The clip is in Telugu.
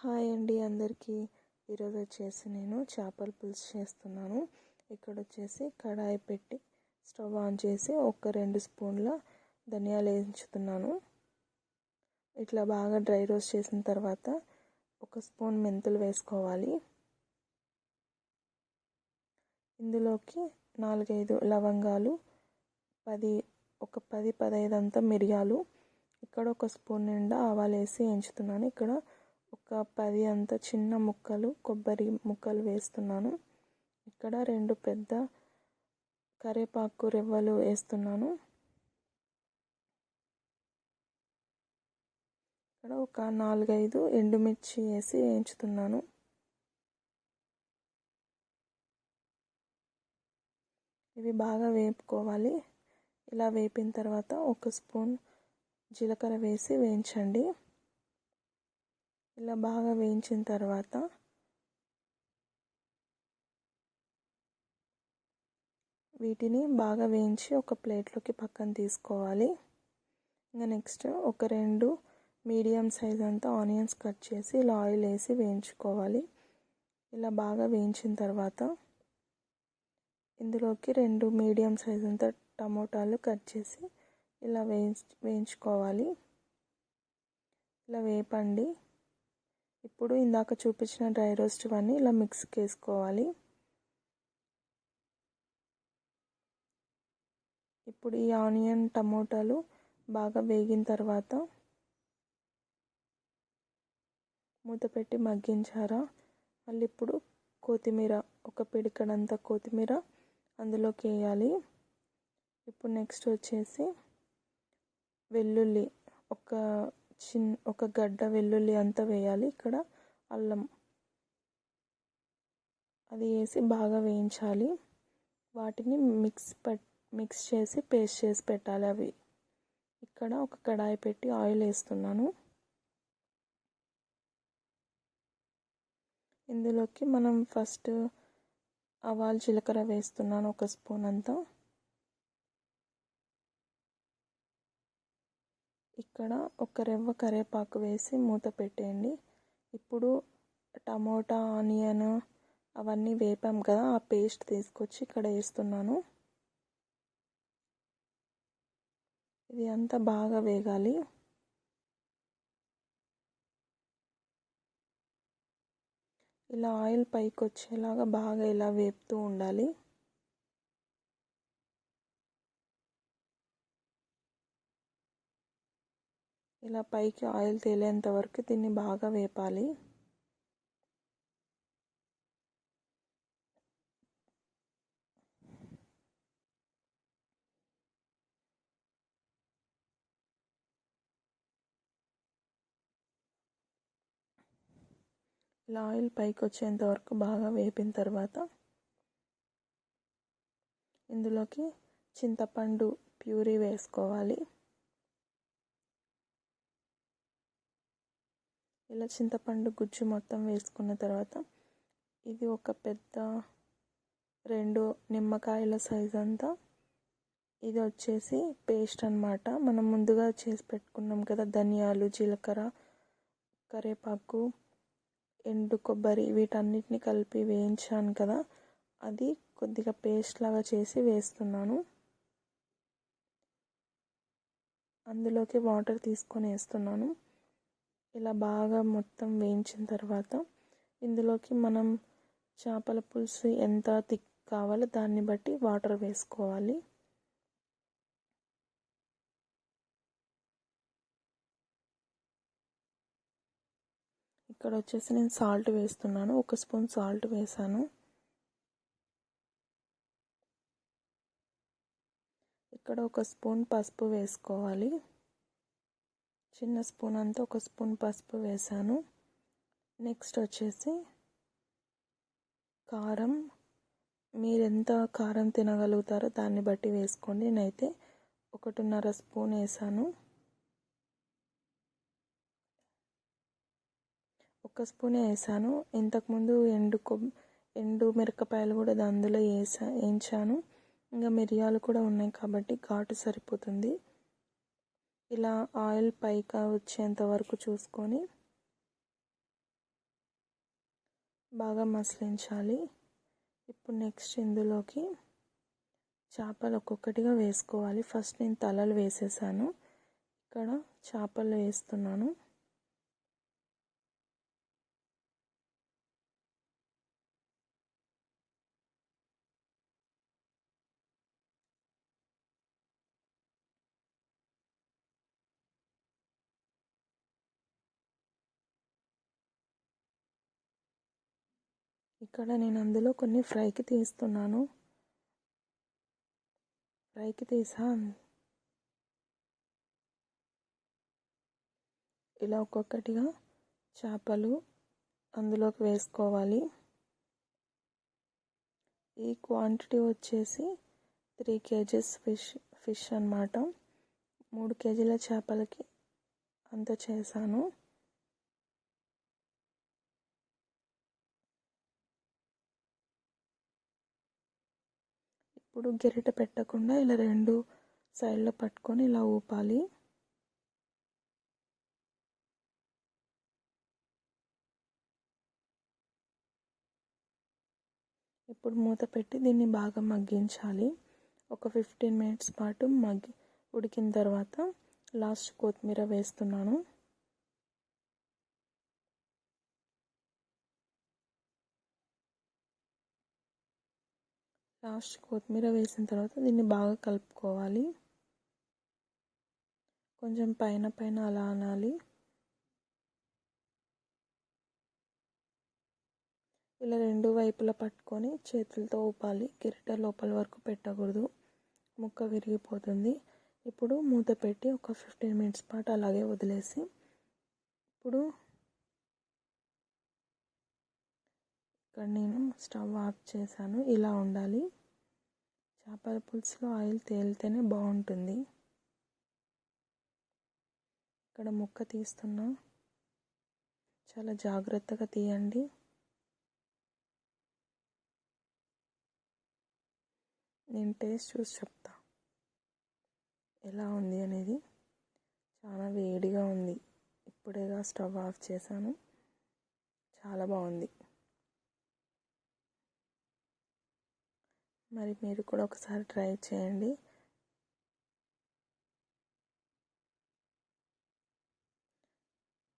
హాయ్ అండి అందరికీ. ఈరోజు వచ్చేసి నేను చేపల పులుసు చేస్తున్నాను. ఇక్కడ వచ్చేసి కడాయి పెట్టి స్టవ్ ఆన్ చేసి ఒక 2 స్పూన్ల ధనియాలు వేయించుతున్నాను. ఇట్లా బాగా డ్రై రోస్ట్ చేసిన తర్వాత 1 స్పూన్ మెంతులు వేసుకోవాలి. ఇందులోకి 4-5 లవంగాలు, 10-15 అంతా మిరియాలు, ఇక్కడ 1 స్పూన్ నిండా ఆవాలు వేసి వేయించుతున్నాను. ఇక్కడ ఒక 10 అంత చిన్న ముక్కలు కొబ్బరి ముక్కలు వేస్తున్నాను. ఇక్కడ 2 పెద్ద కరివేపాకు రెవ్వలు వేస్తున్నాను. ఇక్కడ ఒక 4-5 ఎండుమిర్చి వేసి వేయించుతున్నాను. ఇవి బాగా వేపుకోవాలి. ఇలా వేపిన తర్వాత 1 స్పూన్ జీలకర్ర వేసి వేయించండి. ఇలా బాగా వేయించిన తర్వాత వీటిని బాగా వేయించి ఒక ప్లేట్లోకి పక్కన తీసుకోవాలి. ఇంకా నెక్స్ట్ ఒక 2 మీడియం సైజ్ అంతా ఆనియన్స్ కట్ చేసి ఇలా ఆయిల్ వేసి వేయించుకోవాలి. ఇలా బాగా వేయించిన తర్వాత ఇందులోకి 2 మీడియం సైజ్ అంతా టమోటాలు కట్ చేసి ఇలా వేయించుకోవాలి. ఇలా వేపండి. ఇప్పుడు ఇందాక చూపించిన డ్రై రోస్ట్ అన్నీ ఇలా మిక్స్కి వేసుకోవాలి. ఇప్పుడు ఈ ఆనియన్ టమోటాలు బాగా వేగిన తర్వాత మూత పెట్టి మగ్గించారా. మళ్ళీ ఇప్పుడు కొత్తిమీర, ఒక పిడికడంతా కొత్తిమీర అందులోకి వేయాలి. ఇప్పుడు నెక్స్ట్ వచ్చేసి వెల్లుల్లి, ఒక గడ్డ వెల్లుల్లి అంతా వేయాలి. ఇక్కడ అల్లం అది వేసి బాగా వేయించాలి. వాటిని మిక్స్ చేసి పేస్ట్ చేసి పెట్టాలి. అవి ఇక్కడ ఒక కడాయి పెట్టి ఆయిల్ వేస్తున్నాను. ఇందులోకి మనం ఫస్ట్ ఆవాలు జీలకర్ర వేస్తున్నాను, 1 స్పూన్ అంతా. ఇక్కడ ఒక రెవ్వ కరివేపాకు వేసి మూత పెట్టేయండి. ఇప్పుడు టమోటా, ఆనియన్ అవన్నీ వేపాం కదా, ఆ పేస్ట్ తీసుకొచ్చి ఇక్కడ వేస్తున్నాను. ఇది అంతా బాగా వేగాలి. ఇలా ఆయిల్ పైకి వచ్చేలాగా బాగా ఇలా వేపుతూ ఉండాలి. ఇలా పైకి ఆయిల్ తేలేంత వరకు దీన్ని బాగా వేపాలి. ఇలా ఆయిల్ పైకి వచ్చేంత వరకు బాగా వేపిన తర్వాత ఇందులోకి చింతపండు ప్యూరీ వేసుకోవాలి. ఇలా చింతపండు గుజ్జు మొత్తం వేసుకున్న తర్వాత ఇది ఒక పెద్ద 2 నిమ్మకాయల సైజ్ అంతా ఇది వచ్చేసి పేస్ట్ అన్నమాట. మనం ముందుగా చేసి పెట్టుకున్నాం కదా, ధనియాలు, జీలకర్ర, కరివేపాకు, ఎండు కొబ్బరి, వీటన్నిటిని కలిపి వేయించాను కదా, అది కొద్దిగా పేస్ట్ లాగా చేసి వేస్తున్నాను. అందులోకి వాటర్ తీసుకొని వేస్తున్నాను. ఇలా బాగా మొత్తం వేయించిన తర్వాత ఇందులోకి మనం చేపల పులుసు ఎంత థిక్ కావాలో దాన్ని బట్టి వాటర్ వేసుకోవాలి. ఇక్కడ వచ్చేసి నేను సాల్ట్ వేస్తున్నాను, 1 స్పూన్ సాల్ట్ వేసాను. ఇక్కడ 1 స్పూన్ పసుపు వేసుకోవాలి. చిన్న స్పూన్ అంతా 1 స్పూన్ పసుపు వేసాను. నెక్స్ట్ వచ్చేసి కారం, మీరు ఎంత కారం తినగలుగుతారో దాన్ని బట్టి వేసుకోండి. నేనైతే 1.5 స్పూన్ వేసాను. 1 స్పూనే వేసాను. ఇంతకుముందు ఎండు మిరపకాయలు కూడా అందులో వేయించాను. ఇంకా మిరియాలు కూడా ఉన్నాయి కాబట్టి ఘాటు సరిపోతుంది. ఇలా ఆయిల్ పైకి వచ్చేంత వరకు చూసుకొని బాగా మసలించాలి. ఇప్పుడు నెక్స్ట్ ఇందులోకి చేపలు ఒక్కొక్కటిగా వేసుకోవాలి. ఫస్ట్ నేను తలలు వేసేసాను, ఇక్కడ చేపలు వేస్తున్నాను. ఇక్కడ నేను అందులో కొన్ని ఫ్రైకి తీస్తున్నాను. ఫ్రైకి ఇలా ఒక్కొక్కటిగా చేపలు అందులోకి వేసుకోవాలి. ఈ క్వాంటిటీ వచ్చేసి 3 kgs ఫిష్ అన్నమాట. 3 kgల చేపలకి అంత చేశాను. ఇప్పుడు గరిట పెట్టకుండా ఇలా 2 సైడ్లో పట్టుకొని ఇలా ఊపాలి. ఇప్పుడు మూత పెట్టి దీన్ని బాగా మగ్గించాలి. ఒక 15 మినిట్స్ పాటు ఉడికిన తర్వాత లాస్ట్ కొత్తిమీర వేస్తున్నాను. లాస్ట్ కొత్తిమీర వేసిన తర్వాత దీన్ని బాగా కలుపుకోవాలి. కొంచెం పైన అలా అనాలి. ఇలా 2 వైపులా పట్టుకొని చేతులతో ఊపాలి. గరిట లోపల వరకు పెట్టకూడదు, ముక్క విరిగిపోతుంది. ఇప్పుడు మూత పెట్టి ఒక 15 మినిట్స్ పాటు అలాగే వదిలేసి ఇప్పుడు ఇక్కడ నేను స్టవ్ ఆఫ్ చేశాను. ఇలా ఉండాలి. చేపల పులుసులో ఆయిల్ తేలితేనే బాగుంటుంది. ఇక్కడ ముక్క తీస్తున్నా, చాలా జాగ్రత్తగా తీయండి. నేను టేస్ట్ చూసి చెప్తా ఎలా ఉంది అనేది. చాలా వేడిగా ఉంది. ఇప్పుడేగా స్టవ్ ఆఫ్ చేశాను. చాలా బాగుంది. మరి మీరు కూడా ఒకసారి ట్రై చేయండి.